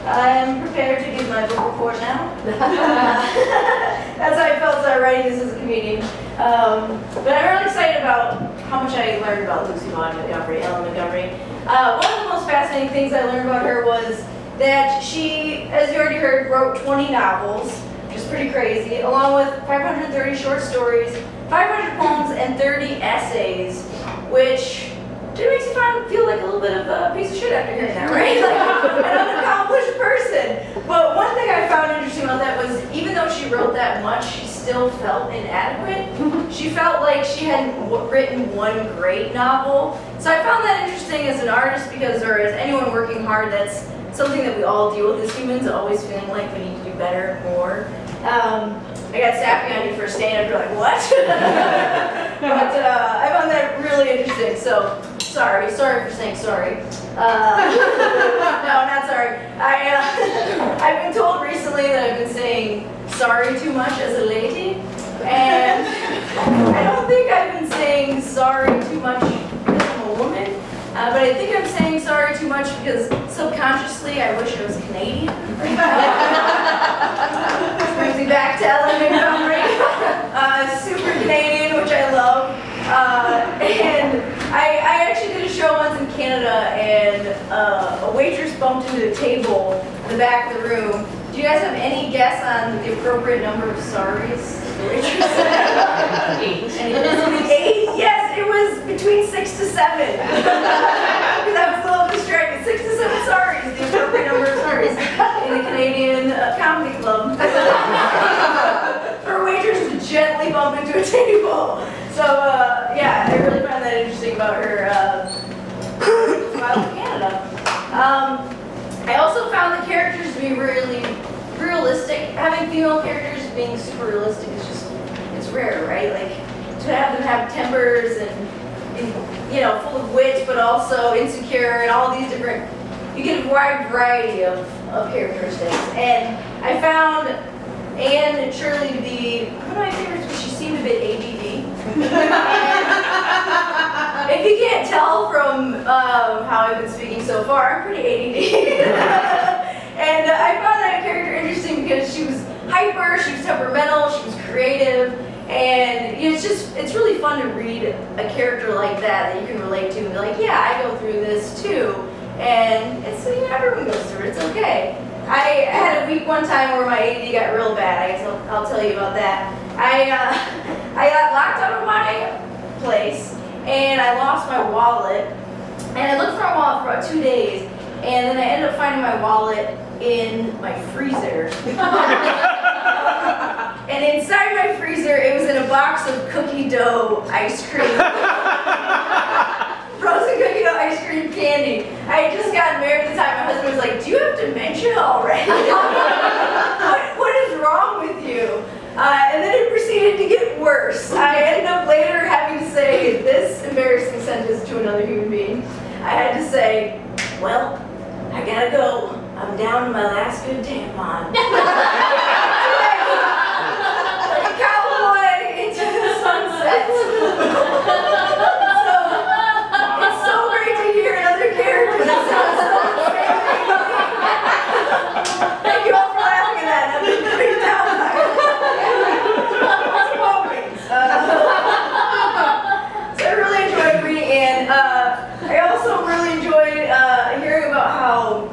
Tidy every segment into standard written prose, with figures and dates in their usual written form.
I'm prepared to give my book report now. That's how I felt writing this as a comedian. But I'm really excited about how much I learned about Lucy Maud Montgomery, Ellen Montgomery. One of the most fascinating things I learned about her was that she, as you already heard, wrote 20 novels, which is pretty crazy, along with 530 short stories, 500 poems, and 30 essays, which it makes you feel like a little bit of a piece of shit after hearing that, right? Like an unaccomplished person. But one thing I found interesting about that was even though she wrote that much, she still felt inadequate. She felt like she hadn't written one great novel. So I found that interesting as an artist because, or as anyone working hard, that's something that we all deal with as humans, always feeling like we need to do better, more. I got sappy on you for a stand-up, you're like, what? But I found that really interesting, so sorry for saying sorry. No, not sorry. I've been told recently that I've been saying sorry too much as a lady, and I don't think I've been saying sorry too much because I'm a woman, but I think I'm saying sorry too much because subconsciously I wish I was Canadian. Brings me back to Ellen Montgomery, super Canadian, which I love. And I actually did a show once in Canada, and a waitress bumped into the table in the back of the room. Do you guys have any guess on the appropriate number of sorries the waitress said? 8. 8? Yes, it was between 6 to 7. Because I was a little distracted. 6 to 7 sorries, the appropriate number of sorries in the Canadian comedy club. For a waitress to gently bump into a table. So, yeah, I really find that interesting about her while in Canada. I also found the characters to be really realistic. Having female characters being super realistic is just, it's rare, right? Like, to have them have tempers and you know, full of wit, but also insecure and all these different, you get a wide variety of characteristics. And I found Anne Shirley to be one of my favorites because she seemed a bit ADD. If you can't tell from how I've been speaking so far, I'm pretty ADD. And I found that character interesting because she was hyper, she was temperamental, she was creative, and you know, it's really fun to read a character like that you can relate to and be like, yeah, I go through this too. And it's, you know, everyone goes through it, it's okay. I had a week one time where my ADD got real bad. I guess I'll tell you about that. I got locked out of my place, and I lost my wallet. And I looked for my wallet for about 2 days, and then I ended up finding my wallet in my freezer. And inside my freezer, it was in a box of cookie dough ice cream. Frozen cookie dough ice cream candy. I had just gotten married at the time. My husband was like, do you have dementia already? What is wrong with you? And then it proceeded to get worse. I ended up later having to say this embarrassing sentence to another human being. I had to say, well, I gotta go. I'm down to my last good tampon. Like a cowboy into the sunset. It's so great to hear another character that sounds so exciting. Thank you all for laughing at that. I've been pretty down by it. So I really enjoyed reading Anne. I also really enjoyed hearing about how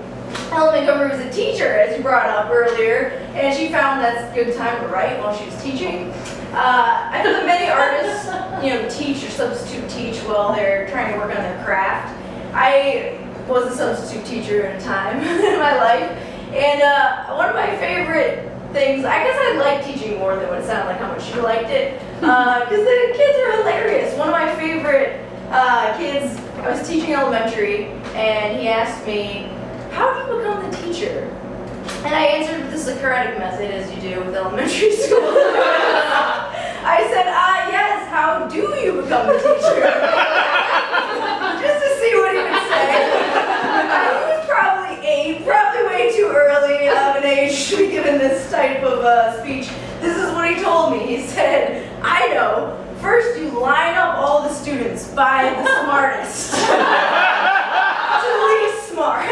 Ellen Montgomery was a teacher, as you brought up earlier, and she found that's a good time to write while she was teaching. I know that many artists, you know, teach or substitute teach while they're trying to work on their craft. I was a substitute teacher at a time in my life, and one of my favorite things, I guess I liked teaching more than what it sounded like how much you liked it, because the kids are hilarious. One of my favorite kids, I was teaching elementary, and he asked me, how do you become the teacher? And I answered with the Socratic method, as you do with elementary school. I said, yes, how do you become the teacher? Just to see what he would say. He was probably 8, probably way too early of an age to be given this type of speech. This is what he told me. He said, I know, first you line up all the students by the smartest to the least smart.